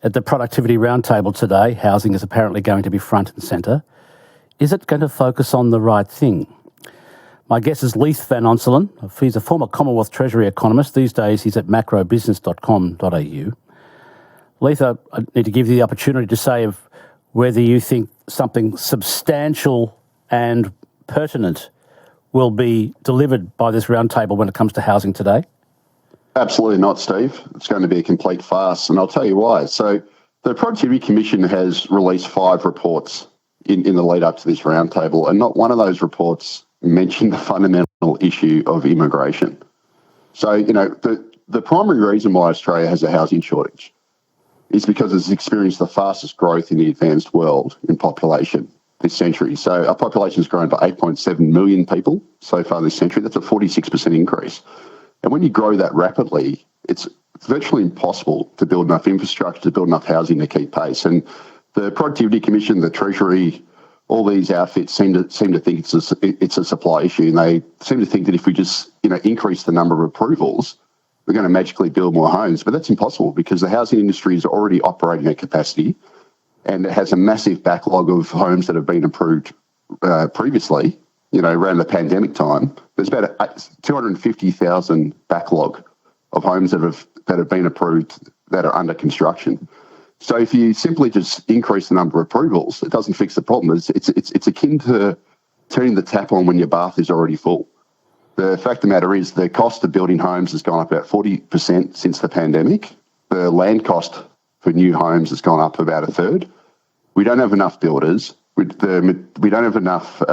at the Productivity Roundtable today, housing is apparently going to be front and centre. Is it going to focus on the right thing? My guest is Leith Van Onselen. He's a former Commonwealth Treasury economist. These days he's at macrobusiness.com.au. Leith, I need to give you the opportunity to say whether you think something substantial and pertinent will be delivered by this roundtable when it comes to housing today. Absolutely not, Steve. It's going to be a complete farce, and I'll tell you why. So the Productivity Commission has released 5 reports in the lead up to this roundtable, and not one of those reports mentioned the fundamental issue of immigration. So, the primary reason why Australia has a housing shortage is because it's experienced the fastest growth in the advanced world in population this century. So our population has grown by 8.7 million people so far this century. That's a 46% increase. And when you grow that rapidly, it's virtually impossible to build enough infrastructure, to build enough housing to keep pace. And the Productivity Commission, the Treasury, all these outfits seem to think it's a supply issue, and they seem to think that if we just increase the number of approvals, we're going to magically build more homes. But that's impossible because the housing industry is already operating at capacity, and it has a massive backlog of homes that have been approved previously. Around the pandemic time, there's about a 250,000 backlog of homes that have been approved that are under construction. So if you simply just increase the number of approvals, it doesn't fix the problem. It's akin to turning the tap on when your bath is already full. The fact of the matter is the cost of building homes has gone up about 40% since the pandemic. The land cost for new homes has gone up about a third. We don't have enough builders. We don't have enough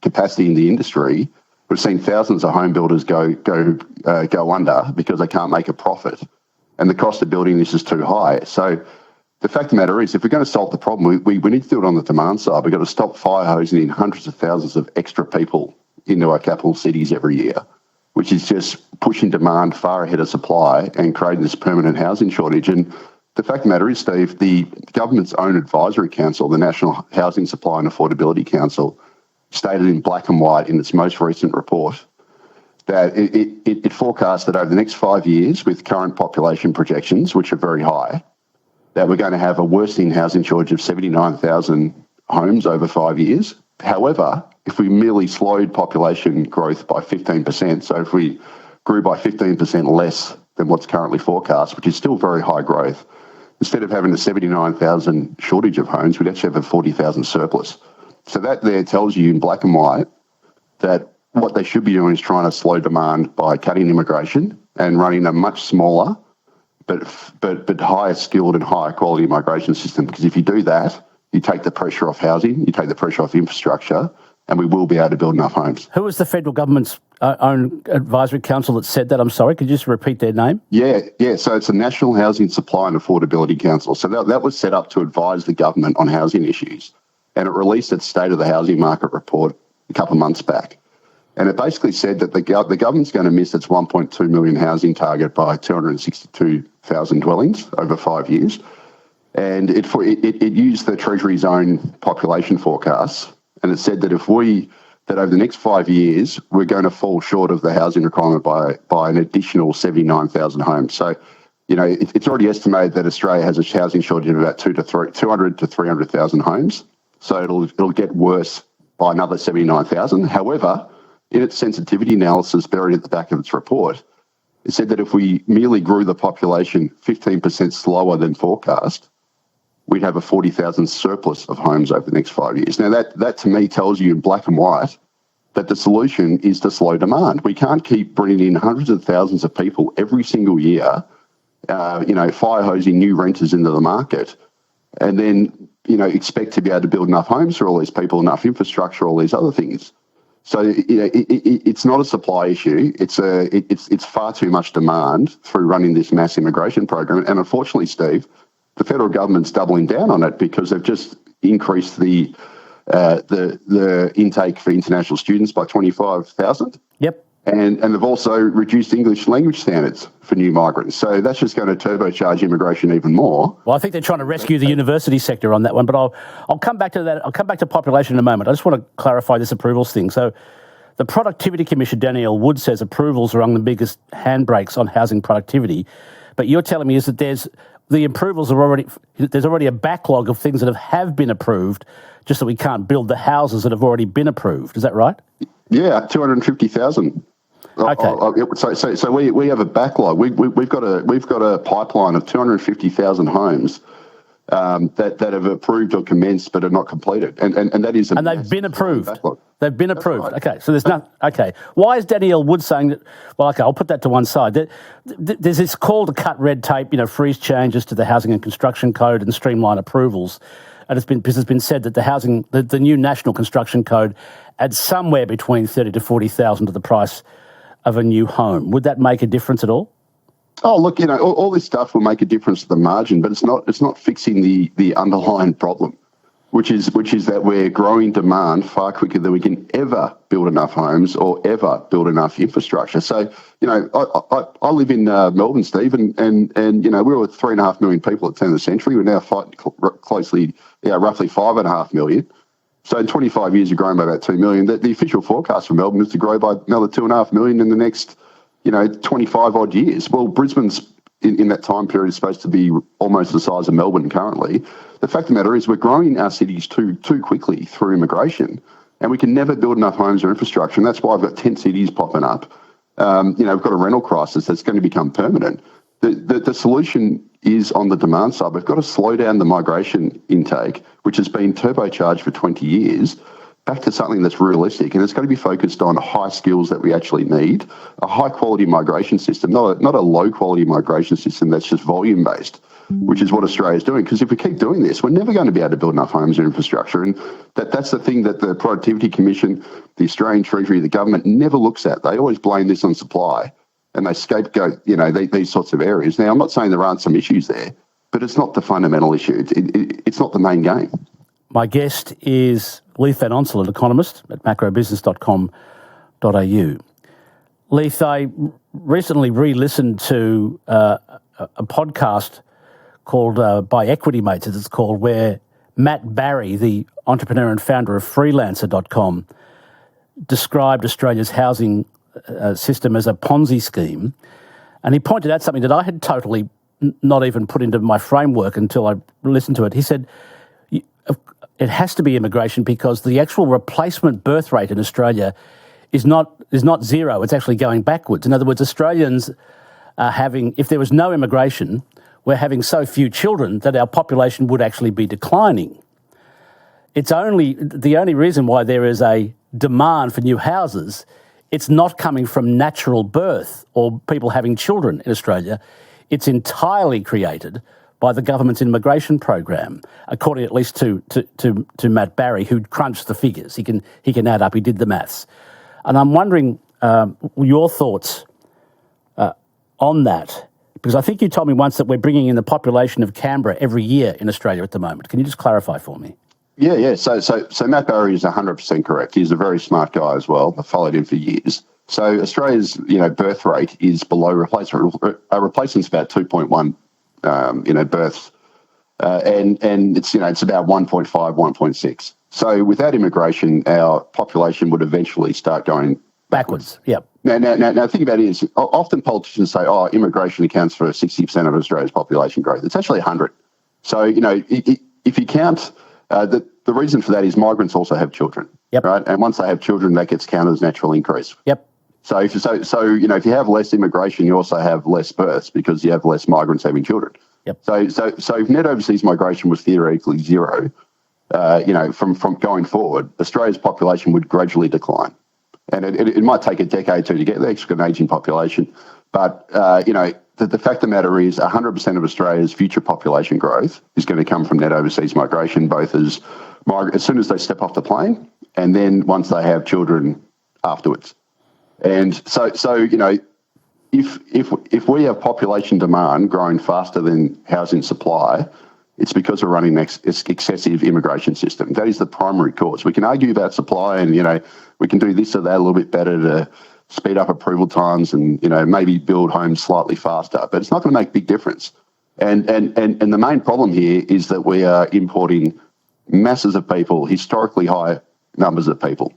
capacity in the industry. We've seen thousands of home builders go under because they can't make a profit, and the cost of building this is too high. So the fact of the matter is, if we're going to solve the problem, we need to do it on the demand side. We've got to stop fire hosing in hundreds of thousands of extra people into our capital cities every year, which is just pushing demand far ahead of supply and creating this permanent housing shortage. And the fact of the matter is, Steve, the government's own advisory council, the National Housing Supply and Affordability Council, stated in black and white in its most recent report that it forecast that over the next 5 years, with current population projections, which are very high, that we're going to have a worsening housing shortage of 79,000 homes over 5 years. However, if we merely slowed population growth by 15%, so if we grew by 15% less than what's currently forecast, which is still very high growth, instead of having a 79,000 shortage of homes, we'd actually have a 40,000 surplus. So that there tells you in black and white that what they should be doing is trying to slow demand by cutting immigration and running a much smaller but higher skilled and higher quality migration system. Because if you do that, you take the pressure off housing, you take the pressure off infrastructure, and we will be able to build enough homes. Who was the federal government's own advisory council that said that? I'm sorry, could you just repeat their name? Yeah. So it's the National Housing Supply and Affordability Council. So that was set up to advise the government on housing issues. And it released its State of the Housing Market report a couple of months back. And it basically said that the government's going to miss its 1.2 million housing target by 262,000 dwellings over 5 years. And it used the Treasury's own population forecasts, and it said that that over the next 5 years, we're going to fall short of the housing requirement by an additional 79,000 homes. So, it's already estimated that Australia has a housing shortage of about 200 to 300,000 homes. So it'll get worse by another 79,000. However, in its sensitivity analysis buried at the back of its report, it said that if we merely grew the population 15% slower than forecast, we'd have a 40,000 surplus of homes over the next 5 years. Now, that to me tells you in black and white that the solution is to slow demand. We can't keep bringing in hundreds of thousands of people every single year, fire hosing new renters into the market, and then expect to be able to build enough homes for all these people, enough infrastructure, all these other things. So it's not a supply issue. It's far too much demand through running this mass immigration program. And unfortunately, Steve, the federal government's doubling down on it because they've just increased the intake for international students by 25,000. Yep. And they've also reduced English language standards for new migrants. So that's just going to turbocharge immigration even more. Well, I think they're trying to rescue the university sector on that one, but I'll come back to that. I'll come back to population in a moment. I just want to clarify this approvals thing. So the Productivity Commission, Danielle Wood, says approvals are among the biggest handbrakes on housing productivity. But you're telling me is that there's the approvals are already, there's already a backlog of things that have been approved, just that we can't build the houses that have already been approved. Is that right? Yeah, 250,000. Okay. So we have a backlog. We've got a pipeline of 250,000 homes that have approved or commenced but are not completed, and that is and they've been approved. Backlog. They've been approved. Right. Okay, so there's no. Okay, why is Danielle Wood saying that? Well, okay, I'll put that to one side. There's this call to cut red tape, freeze changes to the Housing and Construction Code and streamline approvals, and it's been said that the new National Construction Code adds somewhere between 30 to 40,000 to the price of a new home. Would that make a difference at all? Oh, look, all this stuff will make a difference to the margin, but it's not fixing the underlying problem, which is that we're growing demand far quicker than we can ever build enough homes or ever build enough infrastructure. So, I live in Melbourne, Steve, and we were 3.5 million people at the turn of the century. We're now fighting closely, roughly 5.5 million. So in 25 years, we've grown by about 2 million. The official forecast for Melbourne is to grow by another 2.5 million in the next 25 odd years. Well, Brisbane's in that time period is supposed to be almost the size of Melbourne currently. The fact of the matter is we're growing our cities too quickly through immigration, and we can never build enough homes or infrastructure, and that's why I've got tent cities popping up. We've got a rental crisis that's going to become permanent. The solution is on the demand side. We've got to slow down the migration intake, which has been turbocharged for 20 years, back to something that's realistic, and it's got to be focused on high skills that we actually need, a high-quality migration system, not a low-quality migration system that's just volume-based, which is what Australia's doing. Because if we keep doing this, we're never going to be able to build enough homes and infrastructure, and that's the thing that the Productivity Commission, the Australian Treasury, the government never looks at. They always blame this on supply, and they scapegoat, these sorts of areas. Now, I'm not saying there aren't some issues there, but it's not the fundamental issue. It's not the main game. My guest is Leith Van Onselen, economist at macrobusiness.com.au. Leith, I recently re-listened to a podcast called By Equity Mates, as it's called, where Matt Barry, the entrepreneur and founder of freelancer.com, described Australia's housing system as a Ponzi scheme. And he pointed out something that I had totally not even put into my framework until I listened to it. He said, it has to be immigration because the actual replacement birth rate in Australia is not zero. It's actually going backwards. In other words, Australians are having, if there was no immigration, we're having so few children that our population would actually be declining. The only reason why there is a demand for new houses, it's not coming from natural birth or people having children in Australia. It's entirely created by the government's immigration program, according at least to Matt Barry, who crunched the figures. He can add up. He did the maths, and I'm wondering your thoughts on that, because I think you told me once that we're bringing in the population of Canberra every year in Australia at the moment. Can you just clarify for me? Yeah. So Matt Barry is 100% correct. He's a very smart guy as well. I've followed him for years. So Australia's birth rate is below replacement. Replacement's about 2.1. Births, and it's about 1.5, 1.6. So without immigration, our population would eventually start going backwards. Yep. Now, think about it is often politicians say, immigration accounts for 60% of Australia's population growth. It's actually 100. So if you count, the reason for that is migrants also have children. Yep. Right, and once they have children, that gets counted as natural increase. Yep. So if you have less immigration, you also have less births because you have less migrants having children. Yep. So if net overseas migration was theoretically zero, from going forward, Australia's population would gradually decline, and it might take a decade to get there. It's got an aging population, but the fact of the matter is 100% of Australia's future population growth is going to come from net overseas migration, both as soon as they step off the plane, and then once they have children afterwards. And so if we have population demand growing faster than housing supply, it's because we're running an excessive immigration system. That is the primary cause. We can argue about supply and, we can do this or that a little bit better to speed up approval times and, maybe build homes slightly faster, but it's not going to make a big difference. And the main problem here is that we are importing masses of people, historically high numbers of people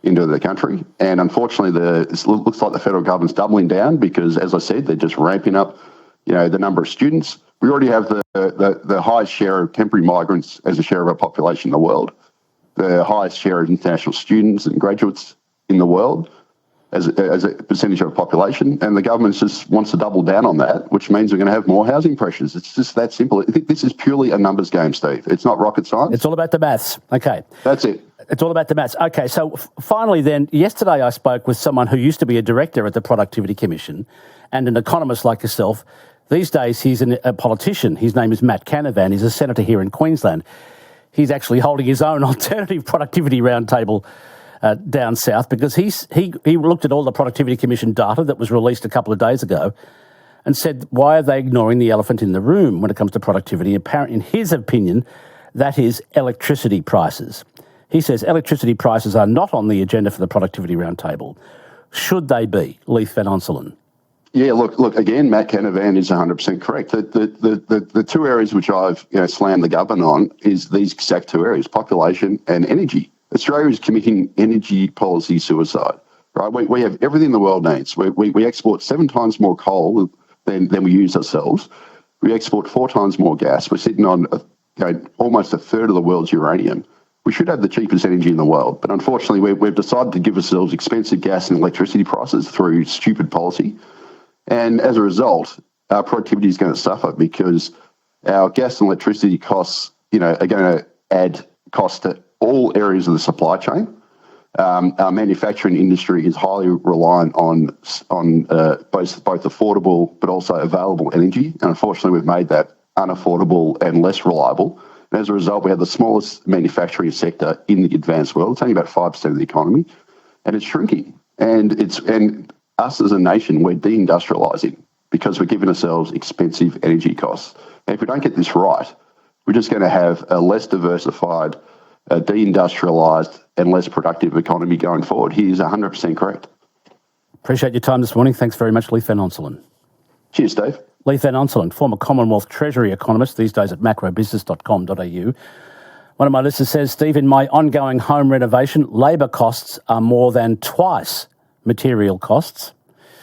into the country. And unfortunately, it looks like the federal government's doubling down because, as I said, they're just ramping up the number of students. We already have the highest share of temporary migrants as a share of our population in the world, the highest share of international students and graduates in the world as a percentage of our population, and the government just wants to double down on that, which means we're going to have more housing pressures. It's just that simple. I think this is purely a numbers game, Steve. It's not rocket science. It's all about the maths. Okay. That's it. It's all about the maths. Okay, so finally then, yesterday I spoke with someone who used to be a director at the Productivity Commission and an economist like yourself. These days he's a politician. His name is Matt Canavan. He's a senator here in Queensland. He's actually holding his own alternative productivity roundtable down south because he looked at all the Productivity Commission data that was released a couple of days ago and said, why are they ignoring the elephant in the room when it comes to productivity? Apparently, in his opinion, that is electricity prices. He says electricity prices are not on the agenda for the Productivity Roundtable. Should they be? Leith Van Onselen. Yeah, look. Again, Matt Canavan is 100% correct. The two areas which I've slammed the government on is these exact two areas: population and energy. Australia is committing energy policy suicide. Right? We have everything the world needs. We export 7 times more coal than we use ourselves. We export 4 times more gas. We're sitting on almost a third of the world's uranium. We should have the cheapest energy in the world, but unfortunately, we've decided to give ourselves expensive gas and electricity prices through stupid policy. And as a result, our productivity is going to suffer because our gas and electricity costs, are going to add cost to all areas of the supply chain. Our manufacturing industry is highly reliant on both affordable but also available energy. And unfortunately, we've made that unaffordable and less reliable. And as a result, we have the smallest manufacturing sector in the advanced world. It's only about 5% of the economy, and it's shrinking. And us as a nation, we're deindustrialising because we're giving ourselves expensive energy costs. And if we don't get this right, we're just going to have a less diversified, deindustrialised and less productive economy going forward. He is 100% correct. Appreciate your time this morning. Thanks very much, Leith Van Onselen. Cheers, Dave. Leith Van Onselen, former Commonwealth Treasury economist, these days at macrobusiness.com.au. One of my listeners says, Steve, in my ongoing home renovation, labour costs are more than twice material costs.